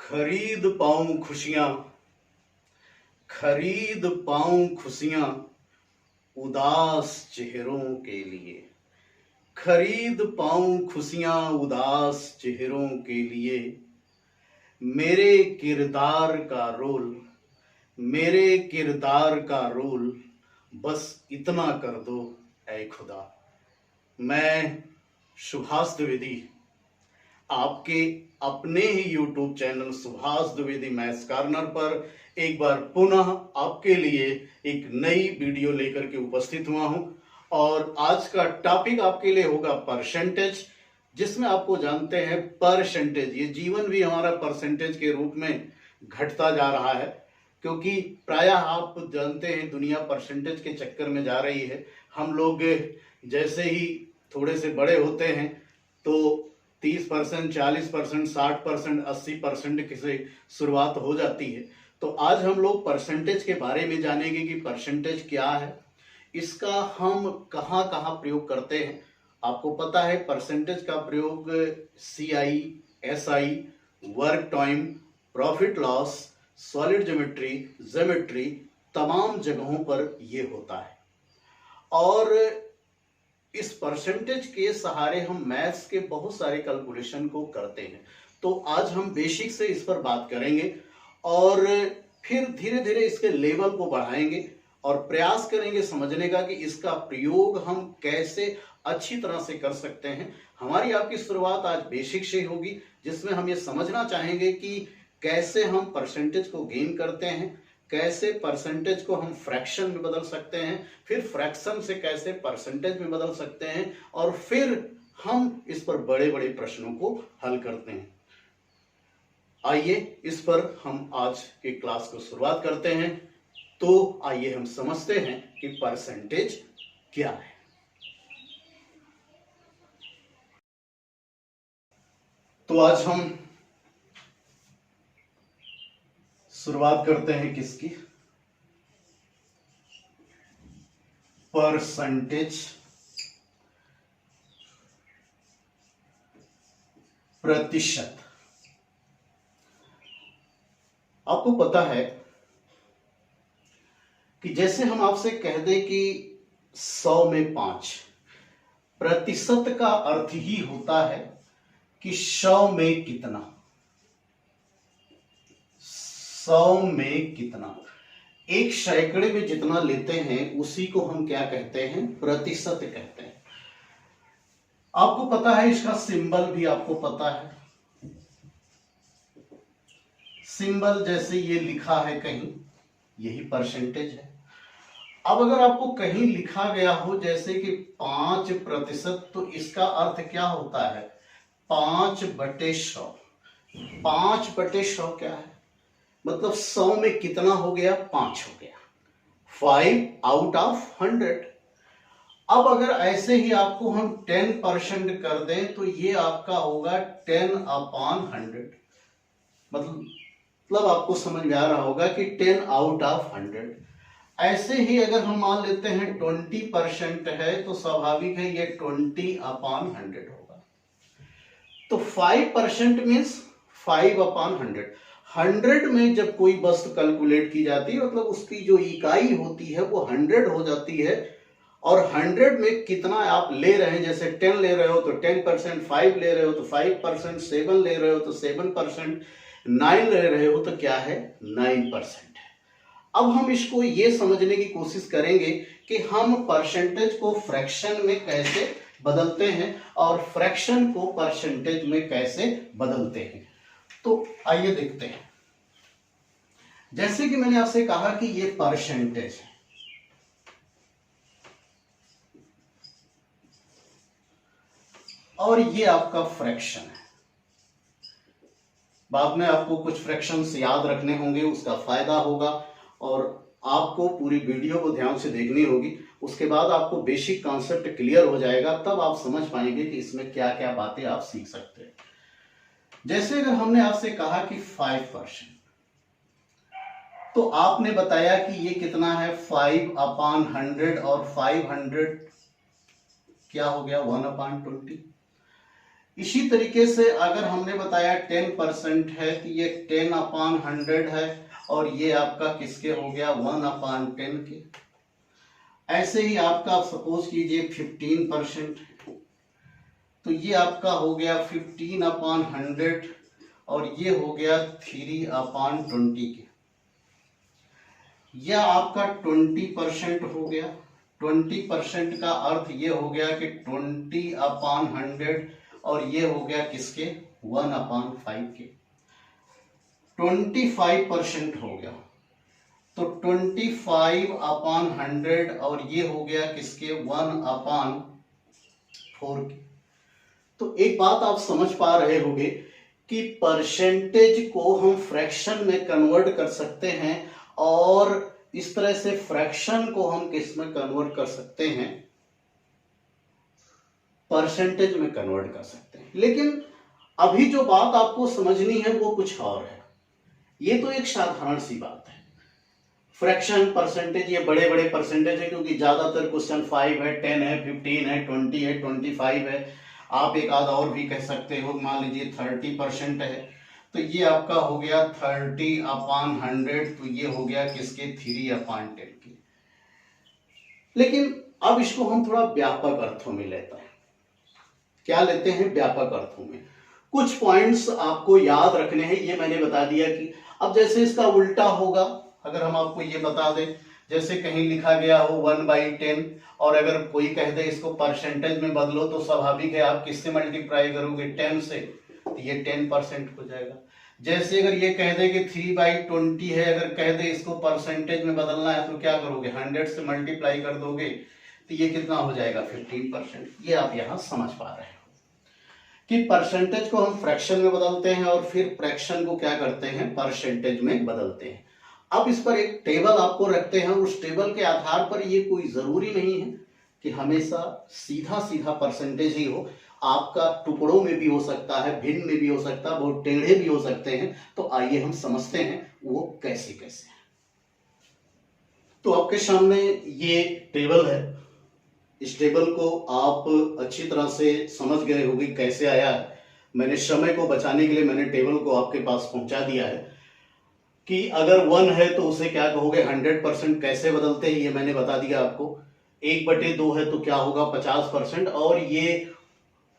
खरीद पाऊं खुशियां, खरीद पाऊं खुशियां उदास चेहरों के लिए। खरीद पाऊं खुशियां उदास चेहरों के लिए। मेरे किरदार का रोल, मेरे किरदार का रोल बस इतना कर दो ऐ खुदा। मैं सुभाष द्विवेदी आपके अपने ही YouTube channel Subhash Dwivedi maths corner पर एक बार पुनः आपके लिए एक नई वीडियो लेकर के उपस्थित हुआ हूं। और आज का टॉपिक आपके लिए होगा परसेंटेज, जिसमें आपको जानते हैं परसेंटेज, ये जीवन भी हमारा परसेंटेज के रूप में घटता जा रहा है, क्योंकि प्रायः आप जानते हैं दुनिया परसेंटेज के चक्कर में जा रही है। हम लोग जैसे ही थोड़े से बड़े होते हैं तो 30%, 40%, 60%, 80% से शुरुआत हो जाती है। तो आज हम लोग परसेंटेज के बारे में जानेंगे कि परसेंटेज क्या है, इसका हम कहाँ कहाँ प्रयोग करते हैं। आपको पता है परसेंटेज का प्रयोग CI, SI, work time, profit loss, solid geometry तमाम जगहों पर ये होता है। और इस परसेंटेज के सहारे हम मैथ्स के बहुत सारे कैलकुलेशन को करते हैं। तो आज हम बेसिक से इस पर बात करेंगे और फिर धीरे धीरे इसके लेवल को बढ़ाएंगे और प्रयास करेंगे समझने का कि इसका प्रयोग हम कैसे अच्छी तरह से कर सकते हैं। हमारी आपकी शुरुआत आज बेसिक से होगी, जिसमें हम ये समझना चाहेंगे कि कैसे हम परसेंटेज को गेन करते हैं, कैसे परसेंटेज को हम फ्रैक्शन में बदल सकते हैं, फिर फ्रैक्शन से कैसे परसेंटेज में बदल सकते हैं, और फिर हम इस पर बड़े बड़े प्रश्नों को हल करते हैं। आइए इस पर हम आज के क्लास को शुरुआत करते हैं। तो आइए हम समझते हैं कि परसेंटेज क्या है। तो आज हम शुरुआत करते हैं किसकी, परसेंटेज, प्रतिशत। आपको पता है कि जैसे हम आपसे कह दें कि 100 में 5, प्रतिशत का अर्थ ही होता है कि 100 में कितना, 100 में कितना। एक सैकड़े में जितना लेते हैं उसी को हम क्या कहते हैं, प्रतिशत कहते हैं। आपको पता है इसका सिंबल भी आपको पता है। सिंबल जैसे ये लिखा है कहीं, यही परसेंटेज है। अब अगर आपको कहीं लिखा गया हो जैसे कि 5%, तो इसका अर्थ क्या होता है, 5/100। 5/100 क्या है, मतलब 100 में कितना हो गया, 5 हो गया, 5/100। अब अगर ऐसे ही आपको हम 10% कर दें तो ये आपका होगा 10/100। मतलब आपको समझ में आ रहा होगा कि 10/100। ऐसे ही अगर हम मान लेते हैं 20% है तो स्वाभाविक है ये 20/100 होगा। तो 5% मीन्स 5/100। 100 में जब कोई वस्तु कैलकुलेट की जाती है, मतलब उसकी जो इकाई होती है वो 100 हो जाती है। और 100 में कितना आप ले रहे हैं, जैसे 10 ले रहे हो तो 10%, 5 ले रहे हो तो 5%, 7 ले रहे हो तो 7%, 9 ले रहे हो तो क्या है, 9%। अब हम इसको ये समझने की कोशिश करेंगे कि हम परसेंटेज को फ्रैक्शन में कैसे बदलते हैं और फ्रैक्शन को परसेंटेज में कैसे बदलते हैं। तो आइए देखते हैं। जैसे कि मैंने आपसे कहा कि ये परसेंटेज है और ये आपका फ्रैक्शन है। बाद में आपको कुछ फ्रैक्शंस याद रखने होंगे, उसका फायदा होगा और आपको पूरी वीडियो को ध्यान से देखनी होगी। उसके बाद आपको बेसिक कॉन्सेप्ट क्लियर हो जाएगा, तब आप समझ पाएंगे कि इसमें क्या क्या बातें आप सीख सकते हैं। जैसे अगर हमने आपसे कहा कि 5%, तो आपने बताया कि ये कितना है, 5/100, और 500 क्या हो गया, 1/20। इसी तरीके से अगर हमने बताया 10% है तो ये 10/100 है, और ये आपका किसके हो गया 1/10 के। ऐसे ही आपका सपोज कीजिए 15%, तो ये आपका हो गया 15/100, और ये हो गया 3/20 के। यह आपका 20% हो गया। 20% का अर्थ ये हो गया कि 20/100, और ये हो गया किसके 1/5 के। 25% हो गया तो 25/100, और ये हो गया किसके 1/4 के। तो एक बात आप समझ पा रहे होंगे कि परसेंटेज को हम फ्रैक्शन में कन्वर्ट कर सकते हैं, और इस तरह से फ्रैक्शन को हम किस में कन्वर्ट कर सकते हैं, परसेंटेज में कन्वर्ट कर सकते हैं। लेकिन अभी जो बात आपको समझनी है वो कुछ और है। ये तो एक साधारण सी बात है, फ्रैक्शन परसेंटेज, ये बड़े बड़े परसेंटेज है, क्योंकि ज्यादातर क्वेश्चन 5 है, 10 है, 15 है, 20 है, 25 है। आप एक आध और भी कह सकते हो, मान लीजिए 30% है, तो ये आपका हो गया 30/100, तो ये हो गया किसके 3/10 के। लेकिन अब इसको हम थोड़ा व्यापक अर्थों में लेते हैं। क्या लेते हैं व्यापक अर्थों में? कुछ पॉइंट्स आपको याद रखने हैं, ये मैंने बता दिया कि अब जैसे इसका उल्टा होगा, अगर हम आपको ये बता दें, जैसे कहीं लिखा गया हो 1/10, और अगर कोई कह दे इसको परसेंटेज में बदलो, तो स्वाभाविक है आप किससे मल्टीप्लाई करोगे 10 से, तो ये 10% हो जाएगा। जैसे अगर ये कह दे कि 3/20 है, अगर कह दे इसको परसेंटेज में बदलना है, तो क्या करोगे 100 से मल्टीप्लाई कर दोगे, तो ये कितना हो जाएगा 15%। ये आप यहां समझ पा रहे हो कि परसेंटेज को हम फ्रैक्शन में बदलते हैं, और फिर फ्रैक्शन को क्या करते हैं परसेंटेज में बदलते हैं। अब इस पर एक टेबल आपको रखते हैं, उस टेबल के आधार पर ये कोई जरूरी नहीं है कि हमेशा सीधा सीधा परसेंटेज ही हो, आपका टुकड़ों में भी हो सकता है, भिन्न में भी हो सकता है, बहुत टेढ़े भी हो सकते हैं। तो आइए हम समझते हैं वो कैसे कैसे है। तो आपके सामने ये टेबल है, इस टेबल को आप अच्छी तरह से समझ गए होंगे कैसे आया है। मैंने समय को बचाने के लिए मैंने टेबल को आपके पास पहुंचा दिया है कि अगर 1 है तो उसे क्या कहोगे 100% कैसे बदलते हैं, ये मैंने बता दिया आपको। 1/2 है तो क्या होगा 50%, और ये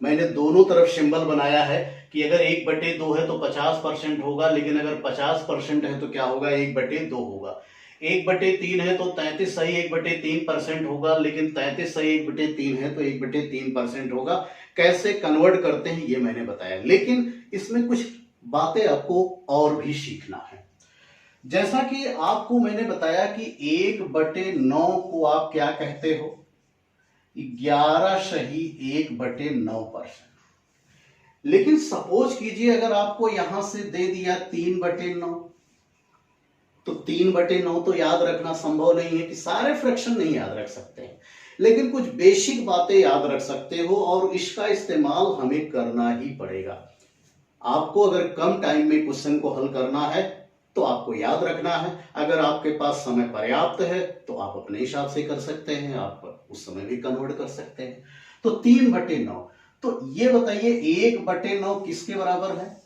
मैंने दोनों तरफ सिंबल बनाया है कि अगर 1/2 है तो 50% होगा, लेकिन अगर 50% है तो क्या होगा 1/2 होगा। 1/3 है तो 33 सही 1/3% होगा, लेकिन 33 सही 1/3 है तो 1/3% होगा। कैसे कन्वर्ट करते हैं ये मैंने बताया, लेकिन इसमें कुछ बातें आपको और भी सीखना है। जैसा कि आपको मैंने बताया कि 1/9 को आप क्या कहते हो 11 सही 1/9%। लेकिन सपोज कीजिए अगर आपको यहां से दे दिया 3/9, तो 3/9 तो याद रखना संभव नहीं है, कि सारे फ्रैक्शन नहीं याद रख सकते हैं, लेकिन कुछ बेसिक बातें याद रख सकते हो, और इसका इस्तेमाल हमें करना ही पड़ेगा। आपको अगर कम टाइम में क्वेश्चन को हल करना है तो आपको याद रखना है। अगर आपके पास समय पर्याप्त है तो आप अपने हिसाब से कर सकते हैं, आप उस समय भी कन्वर्ट कर सकते हैं। तो 3/9, तो ये बताइए 1/9 किसके बराबर है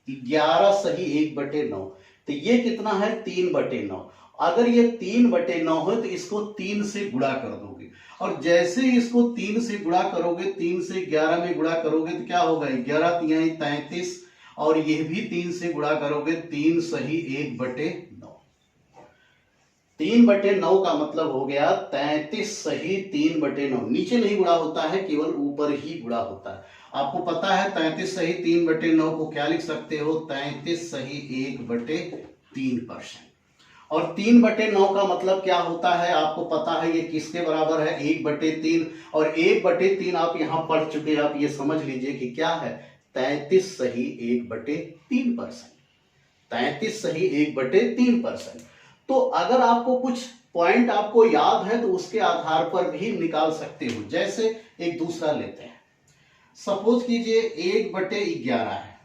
11 सही 1/9, तो ये कितना है 3/9। अगर ये 3/9 है तो इसको 3 से गुणा कर दोगे, और जैसे ही इसको 3 से गुणा करोगे, 3 से 11 में गुणा करोगे तो क्या होगा 11 तिहाई 33, और यह भी 3 से गुणा करोगे 3 सही 1/9। 3/9 का मतलब हो गया 33 सही 3/9। नीचे नहीं गुणा होता है, केवल ऊपर ही गुणा होता है। आपको पता है 33 सही 3/9 को क्या लिख सकते हो 33 सही 1/3%। और 3/9 का मतलब क्या होता है आपको पता है, ये किसके बराबर है 1/3, और 1/3 आप यहां पढ़ चुके, आप ये समझ लीजिए कि क्या है 33 सही 1/3%। 33 सही 1/3%। तो अगर आपको कुछ पॉइंट आपको याद है तो उसके आधार पर भी निकाल सकते हो। जैसे एक दूसरा लेते हैं, सपोज कीजिए 1/11 है।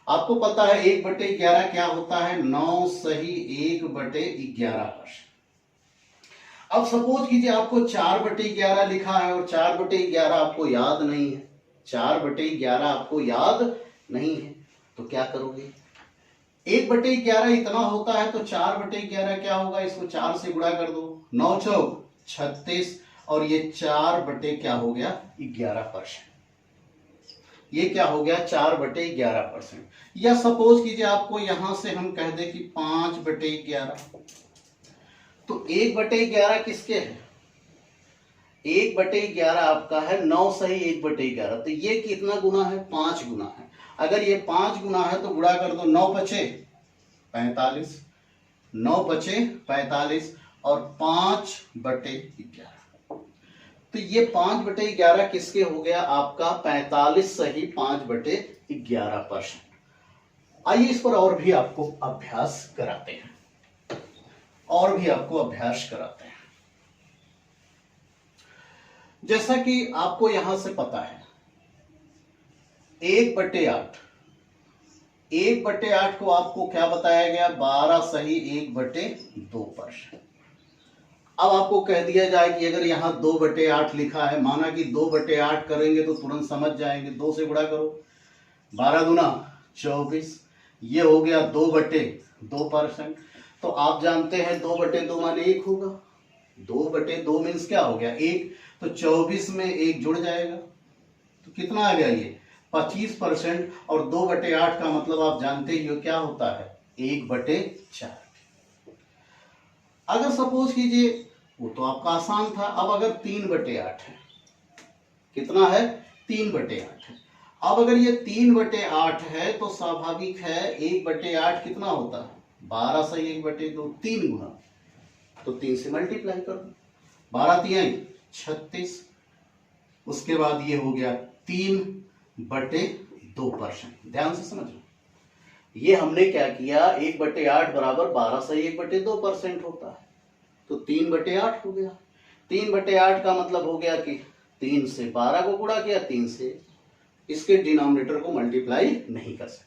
आपको पता है 1/11 क्या होता है 9 सही 1/11%। अब सपोज कीजिए आपको 4/11 लिखा है, और 4/11 आपको याद नहीं है, 4/11 आपको याद नहीं है तो क्या करोगे? 1/11 इतना होता है तो 4/11 क्या होगा? इसको 4 से गुणा कर दो, 9 चौक 36 और ये 4 क्या हो गया? 11%। ये क्या हो गया? 4/11%। या सपोज कीजिए आपको यहां से हम कह दे कि 5/11, तो 1/11 किसके है? 1/11 आपका है 9 सही 1/11, तो ये कितना गुना है? 5 गुना है। अगर ये 5 गुना है तो गुणा कर दो, 9 पचे 45, 9 पचे 45 और 5/11, तो ये 5/11 किसके हो गया? आपका 45 सही 5/11%। आइए इस पर और भी आपको अभ्यास कराते हैं, और भी आपको अभ्यास कराते हैं। जैसा कि आपको यहां से पता है 1/8, 1/8 को आपको क्या बताया गया? 12 सही 1/2%। अब आपको कह दिया जाए कि अगर यहां 2/8 लिखा है, माना कि 2/8 करेंगे तो तुरंत समझ जाएंगे, 2 से गुणा करो, 12 दूना 24, ये हो गया 2/2%। तो आप जानते हैं 2/2 माने 1 होगा, 2/2 मीन्स क्या हो गया? 1, तो 24 में 1 जुड़ जाएगा, तो कितना आ गया? ये 25%। और 2/8 का मतलब आप जानते ही हो क्या होता है? 1/4। अगर सपोज कीजिए, वो तो आपका आसान था। अब अगर 3/8 है, कितना है? 3/8 है। अब अगर ये 3/8 है तो स्वाभाविक है 1/8 कितना होता है? 12 सही 1/2, 3 गुना, तो 3 से मल्टीप्लाई कर दो, 12 3 36, उसके बाद ये हो गया 3/2%। ध्यान से समझो, ये हमने क्या किया? 1/8 बराबर 12 सही 1/2% होता है, तो 3/8 हो गया। 3/8 का मतलब हो गया कि 3 से 12 को गुणा किया, 3 से इसके डिनोमिनेटर को मल्टीप्लाई नहीं कर सकते।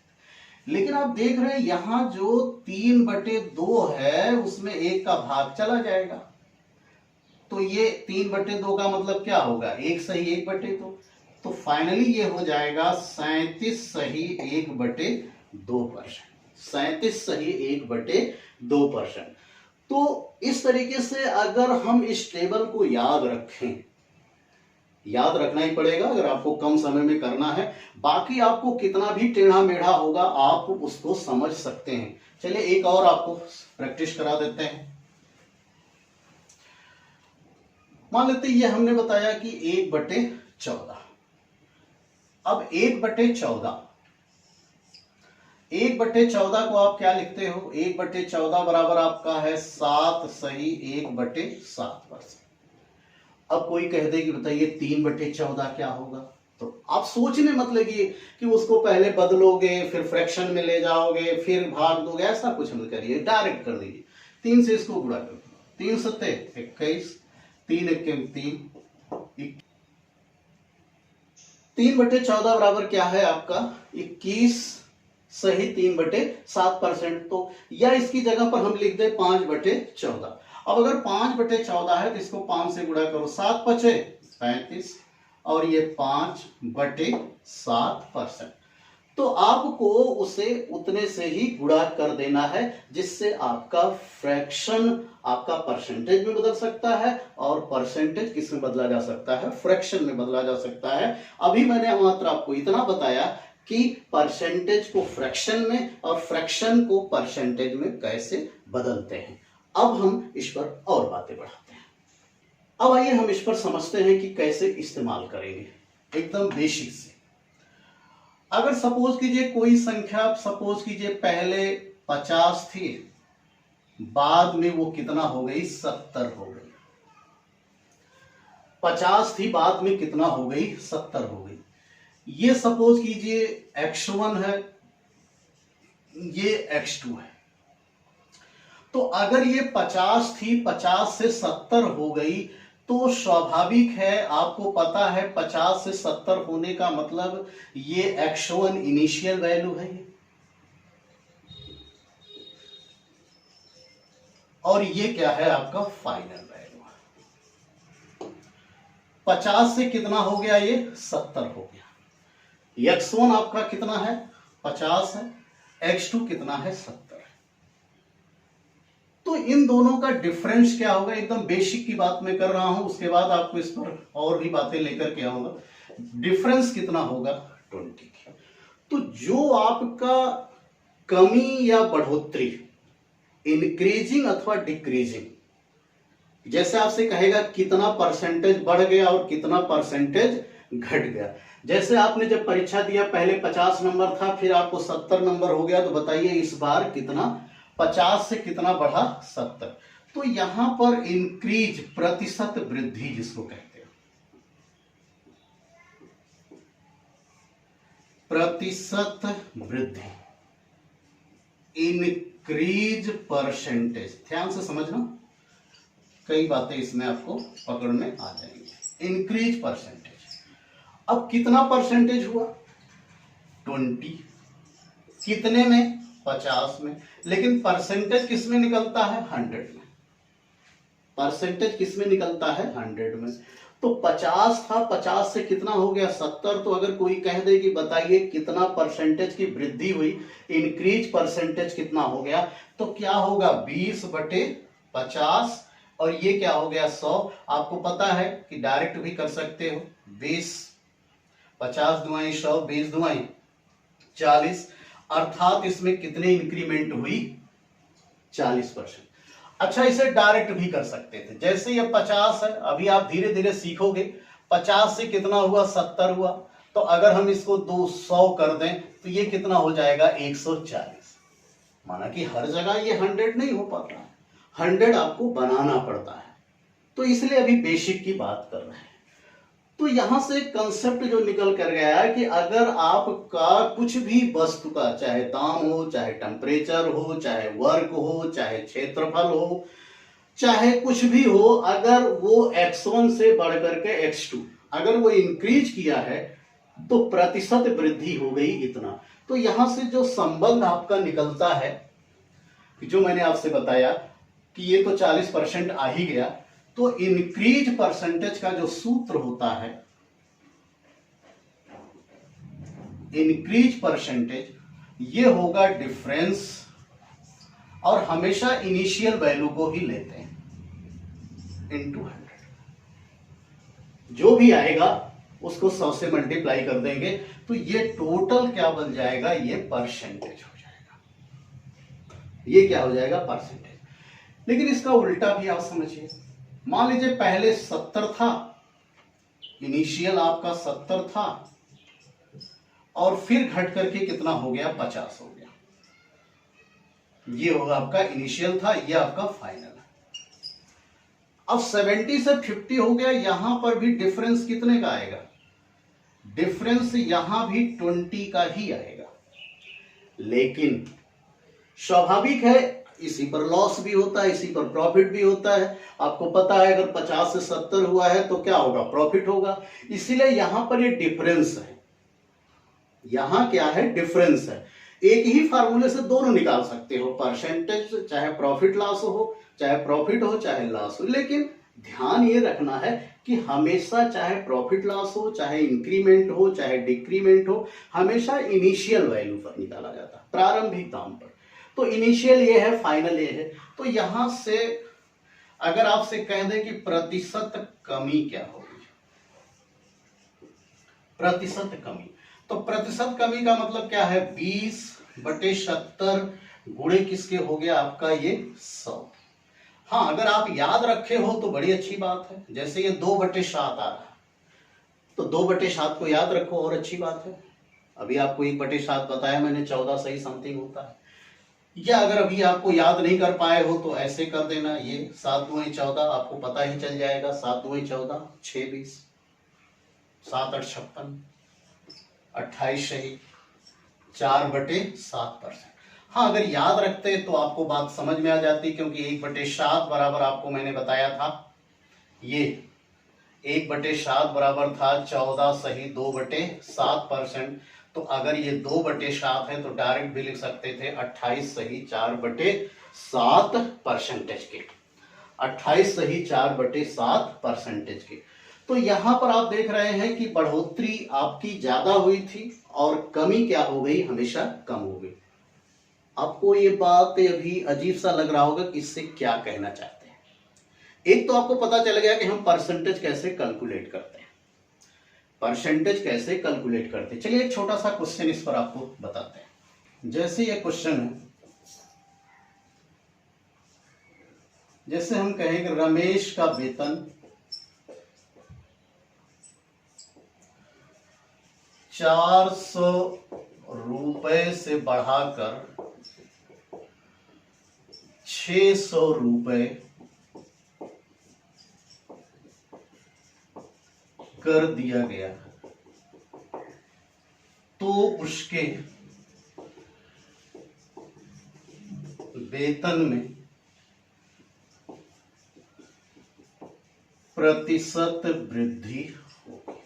लेकिन आप देख रहे हैं यहां जो 3/2 है उसमें 1 का भाग चला जाएगा, तो ये 3/2 का मतलब क्या होगा? 1 सही 1/2, तो फाइनली ये हो जाएगा 37 सही 1/2%। 37 सही 1/2%। तो इस तरीके से अगर हम इस टेबल को याद रखें, याद रखना ही पड़ेगा अगर आपको कम समय में करना है, बाकी आपको कितना भी टेढ़ा मेढ़ा होगा आप उसको समझ सकते हैं। चलिए एक और आपको प्रैक्टिस करा देते हैं। मान लेते ये हमने बताया कि 1/14। अब 1/14, 1/14 को आप क्या लिखते हो? 1/14 बराबर आपका है 7 सही 1/7%। अब कोई कह दे कि बताइए 3/14 क्या होगा, तो आप सोचने मत लगिए कि उसको पहले बदलोगे, फिर फ्रैक्शन में ले जाओगे, फिर भाग दोगे, ऐसा कुछ मत करिए, डायरेक्ट कर दीजिए। 3 से इसको गुणा कर दो, 3 सत्ते 21, 3 एक्के 3, 3/14 बराबर क्या है आपका? 21 सही 3/7%। तो या इसकी जगह पर हम लिख दे 5/14। अब अगर 5/14 है तो इसको 5 से गुणा करो, 7 पचे 35 और ये 5/7%। तो आपको उसे उतने से ही गुणा कर देना है, जिससे आपका फ्रैक्शन आपका परसेंटेज में बदल सकता है, और परसेंटेज किस में बदला जा सकता है? फ्रैक्शन में बदला जा सकता है। अभी मैंने मात्र आपको इतना बताया कि परसेंटेज को फ्रैक्शन में और फ्रैक्शन को परसेंटेज में कैसे बदलते हैं। अब हम इस पर और बातें बढ़ाते हैं। अब आइए हम इस पर समझते हैं कि कैसे इस्तेमाल करेंगे, एकदम बेसिक से। अगर सपोज कीजिए कोई संख्या, सपोज कीजिए पहले 50 थी, बाद में वो कितना हो गई? 70 हो गई। 50 थी, बाद में कितना हो गई? 70 हो गई। ये सपोज कीजिए x1 है, ये x2 है। तो अगर ये 50 थी, 50 से 70 हो गई, तो स्वाभाविक है, आपको पता है 50 से 70 होने का मतलब ये x1 इनिशियल वैल्यू है, और ये क्या है? आपका फाइनल वैल्यू। 50 से कितना हो गया? ये 70 हो गया। x1 आपका कितना है 50 है, x2 कितना है 70 है। तो इन दोनों का डिफरेंस क्या होगा, एकदम बेसिक की बात मैं कर रहा हूं, उसके बाद आपको इस पर और भी बातें लेकर के आऊंगा। डिफरेंस कितना होगा 20। तो जो आपका कमी या बढ़ोतरी, इंक्रीजिंग अथवा डिक्रीजिंग, जैसे आपसे कहेगा कितना परसेंटेज बढ़ गया और कितना परसेंटेज घट गया। जैसे आपने जब परीक्षा दिया पहले 50 नंबर था, फिर आपको 70 नंबर हो गया, तो बताइए इस बार कितना, 50 से कितना बढ़ा 70। तो यहां पर इंक्रीज प्रतिशत वृद्धि जिसको कहते हैं, प्रतिशत वृद्धि, इंक्रीज परसेंटेज। ध्यान से समझना, कई बातें इसमें आपको पकड़ में आ जाएंगी। इंक्रीज परसेंटेज, अब कितना परसेंटेज हुआ 20, कितने में 50 में, लेकिन परसेंटेज किस में निकलता है 100 में, परसेंटेज किस में निकलता है 100 में। तो 50 था, 50 से कितना हो गया 70। तो अगर कोई कह दे कि बताइए कितना परसेंटेज की वृद्धि हुई, इंक्रीज परसेंटेज कितना हो गया, तो क्या होगा 20/50, और ये क्या हो गया 100। आपको पता है कि डायरेक्ट भी कर सकते हो, 20, 50 दुआई 100, 20 दुआई 40, अर्थात इसमें कितने इंक्रीमेंट हुई 40%। अच्छा, इसे डायरेक्ट भी कर सकते थे, जैसे ये 50 है, अभी आप धीरे धीरे सीखोगे, 50 से कितना हुआ 70 हुआ, तो अगर हम इसको 200 कर दें तो ये कितना हो जाएगा 140। माना कि हर जगह ये 100 नहीं हो पाता, 100 आपको बनाना पड़ता है, तो इसलिए अभी बेसिक की बात कर रहे हैं। तो यहां से कंसेप्ट जो निकल कर गया है कि अगर आपका कुछ भी वस्तु का, चाहे दाम हो, चाहे टेम्परेचर हो, चाहे वर्क हो, चाहे क्षेत्रफल हो, चाहे कुछ भी हो, अगर वो x1 से बढ़ करके x2 अगर वो इंक्रीज किया है तो प्रतिशत वृद्धि हो गई इतना। तो यहां से जो संबंध आपका निकलता है, जो मैंने आपसे बताया कि ये तो 40% आ ही गया, तो इंक्रीज परसेंटेज का जो सूत्र होता है, इंक्रीज परसेंटेज, ये होगा डिफरेंस, और हमेशा इनिशियल वैल्यू को ही लेते हैं इनटू 100। जो भी आएगा उसको 100 से मल्टीप्लाई कर देंगे, तो ये टोटल क्या बन जाएगा, ये परसेंटेज हो जाएगा, ये क्या हो जाएगा परसेंटेज। लेकिन इसका उल्टा भी आप समझिए, मान लीजिए पहले 70 था, इनिशियल आपका 70 था, और फिर घट करके कितना हो गया 50 हो गया। ये होगा आपका इनिशियल था, ये आपका फाइनल है। अब 70 से 50 हो गया, यहां पर भी डिफरेंस कितने का आएगा, डिफरेंस यहां भी 20 का ही आएगा। लेकिन स्वाभाविक है, इसी पर लॉस भी होता है, इसी पर प्रॉफिट भी होता है। आपको पता है अगर 50 से 70 हुआ है तो क्या होगा, प्रॉफिट होगा। इसीलिए यहां पर ये डिफरेंस है, यहां क्या है डिफरेंस है। एक ही फार्मूले से दोनों निकाल सकते हो, परसेंटेज, चाहे प्रॉफिट लॉस हो, चाहे प्रॉफिट हो चाहे लॉस हो। लेकिन ध्यान ये रखना है कि हमेशा चाहे प्रॉफिट लॉस हो, चाहे इंक्रीमेंट हो, चाहे डिक्रीमेंट हो, हमेशा इनिशियल वैल्यू पर निकाला जाता है, प्रारंभिक दाम पर। तो इनिशियल ये है, फाइनल ये है। तो यहां से अगर आपसे कह दें कि प्रतिशत कमी क्या होगी, प्रतिशत कमी, तो प्रतिशत कमी का मतलब क्या है, 20/70 गुणे किसके हो गया आपका ये 100। हाँ, अगर आप याद रखे हो तो बड़ी अच्छी बात है, जैसे ये 2/7 आ रहा है, तो 2/7 को याद रखो और अच्छी बात है। अभी आपको 1/7 बताया मैंने, 14 सही समथिंग होता है। या अगर अभी आपको याद नहीं कर पाए हो तो ऐसे कर देना, ये 7 दूनी 14, आपको पता ही चल जाएगा, 7 दूनी 14, 6 20, 7 8 56, 28 सही, 4/7%। हाँ, अगर याद रखते तो आपको बात समझ में आ जाती, क्योंकि 1/7 बराबर आपको मैंने बताया था, ये 1/7 बराबर था 14 सही 2/7%। तो अगर ये 2/7 है तो डायरेक्ट भी लिख सकते थे 28 सही 4/7 परसेंटेज के, 28 सही 4/7 परसेंटेज के। तो यहां पर आप देख रहे हैं कि बढ़ोतरी आपकी ज्यादा हुई थी और कमी क्या हो गई, हमेशा कम हो गई। आपको ये बात अभी अजीब सा लग रहा होगा कि इससे क्या कहना चाहते हैं। एक तो आपको पता चल गया कि हम परसेंटेज कैसे कैलकुलेट करते हैं, परसेंटेज कैसे कैलकुलेट करते हैं। चलिए एक छोटा सा क्वेश्चन इस पर आपको बताते हैं। जैसे ये क्वेश्चन है, जैसे हम कहेंगे रमेश का वेतन 400 रुपए से बढ़ाकर 600 रुपए कर दिया गया, तो उसके वेतन में प्रतिशत वृद्धि होगी।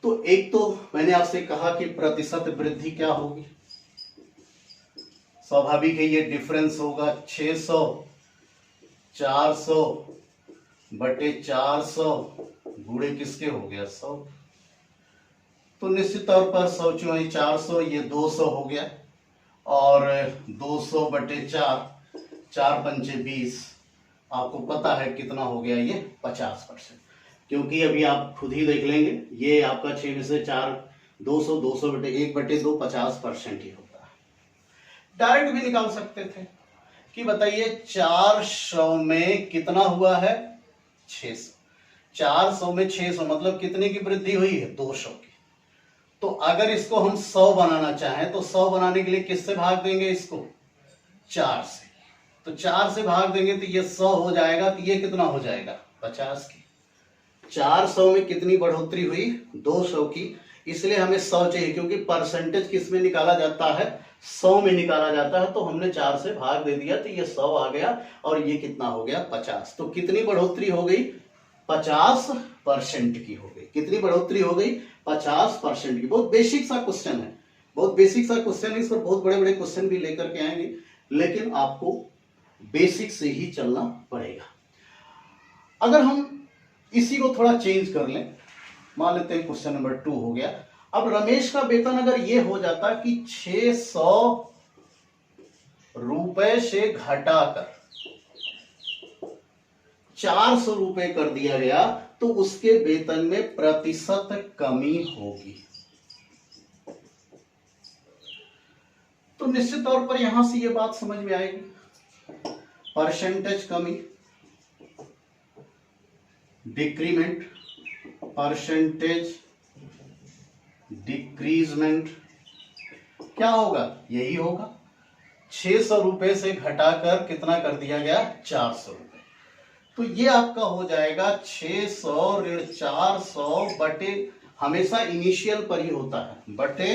तो एक तो मैंने आपसे कहा कि प्रतिशत वृद्धि क्या होगी, स्वाभाविक है ये डिफरेंस होगा 600 400 बटे 400 गुणे किसके हो गया 100। तो निश्चित तौर पर 100 चौई 400, ये 200 हो गया और 200 बटे 4, 4 पंचे 20, आपको पता है कितना हो गया ये 50%। क्योंकि अभी आप खुद ही देख लेंगे, ये आपका 6 में से 4 200, 200 बटे 1 बटे 2 50% ही होता है। डायरेक्ट भी निकाल सकते थे कि बताइए 400 में कितना हुआ है 600, 400 में 600 मतलब कितने की वृद्धि हुई है 200 की। तो अगर इसको हम 100 बनाना चाहें तो 100 बनाने के लिए किससे भाग देंगे, इसको 4 से। तो 4 से भाग देंगे तो ये 100 हो जाएगा, तो ये कितना हो जाएगा 50 की। 400 में कितनी बढ़ोतरी हुई 200 की, इसलिए हमें 100 चाहिए, क्योंकि परसेंटेज किस में निकाला जाता है 100 में निकाला जाता है। तो हमने 4 से भाग दे दिया तो ये 100 आ गया और ये कितना हो गया 50। तो कितनी बढ़ोतरी हो गई 50% की हो गई। कितनी बढ़ोतरी हो गई 50% की। बहुत बेसिक सा क्वेश्चन है, बहुत बेसिक सा क्वेश्चन है। इस पर बहुत बड़े बड़े क्वेश्चन भी लेकर के आएंगे, लेकिन आपको बेसिक से ही चलना पड़ेगा। अगर हम इसी को थोड़ा चेंज कर लें, मान लेते हैं क्वेश्चन नंबर 2 हो गया। अब रमेश का वेतन अगर ये हो जाता कि 600 रुपए से घटाकर 400 रुपए कर दिया गया, तो उसके वेतन में प्रतिशत कमी होगी। तो निश्चित तौर पर यहां से ये बात समझ में आएगी, परसेंटेज कमी, डिक्रीमेंट, परसेंटेज डिक्रीजमेंट, क्या होगा यही होगा। 600 रुपए से घटाकर कितना कर दिया गया 400 रुपए। तो ये आपका हो जाएगा 600 ऋण 400 बटे, हमेशा इनिशियल पर ही होता है, बटे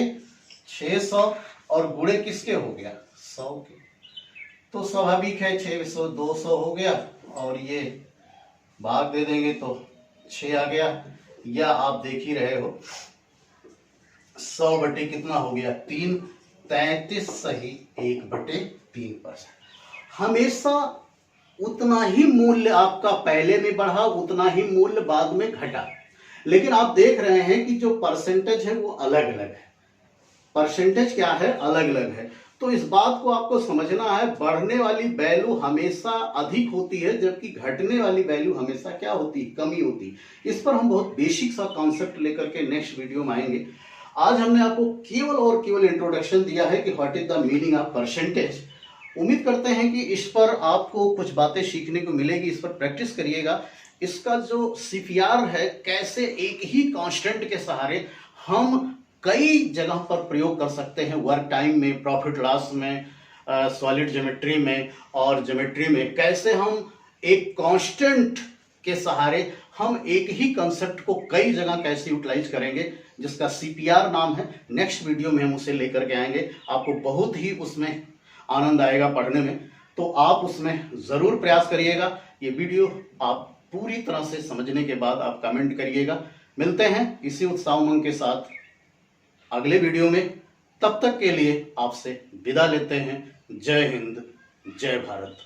600 और गुणे किसके हो गया 100 के। तो स्वाभाविक है 600 200 हो गया और ये भाग दे देंगे तो 6 आ गया, या आप देख ही रहे हो 100 बटे कितना हो गया 3, 33 सही 1 बटे 3%। हमेशा उतना ही मूल्य आपका पहले में बढ़ा, उतना ही मूल्य बाद में घटा। लेकिन आप देख रहे हैं कि जो परसेंटेज है वो अलग अलग है, परसेंटेज क्या है अलग अलग है। तो इस बात को आपको समझना है, बढ़ने वाली वैल्यू हमेशा अधिक होती है, जबकि घटने वाली वैल्यू हमेशा क्या होती है कमी होती है। इस पर हम बहुत बेसिक सा कॉन्सेप्ट लेकर के नेक्स्ट वीडियो में आएंगे। आज हमने आपको केवल और केवल इंट्रोडक्शन दिया है कि what is the meaning of percentage. उम्मीद करते हैं कि इस पर आपको कुछ बातें सीखने को मिलेगी, इस पर प्रैक्टिस करिएगा। इसका जो सीपीआर है, कैसे एक ही कांस्टेंट के सहारे हम कई जगह पर प्रयोग कर सकते हैं, वर्क टाइम में, प्रॉफिट लॉस में, सॉलिड ज्योमेट्री में और ज्योमेट्री में, कैसे हम एक कांस्टेंट के सहारे हम एक ही कंसेप्ट को कई जगह कैसे यूटिलाइज करेंगे, जिसका सीपीआर नाम है। नेक्स्ट वीडियो में हम उसे लेकर के आएंगे। आपको बहुत ही उसमें आनंद आएगा पढ़ने में, तो आप उसमें जरूर प्रयास करिएगा। ये वीडियो आप पूरी तरह से समझने के बाद आप कमेंट करिएगा। मिलते हैं इसी उत्साह उमंग के साथ अगले वीडियो में। तब तक के लिए आपसे विदा लेते हैं। जय हिंद, जय भारत।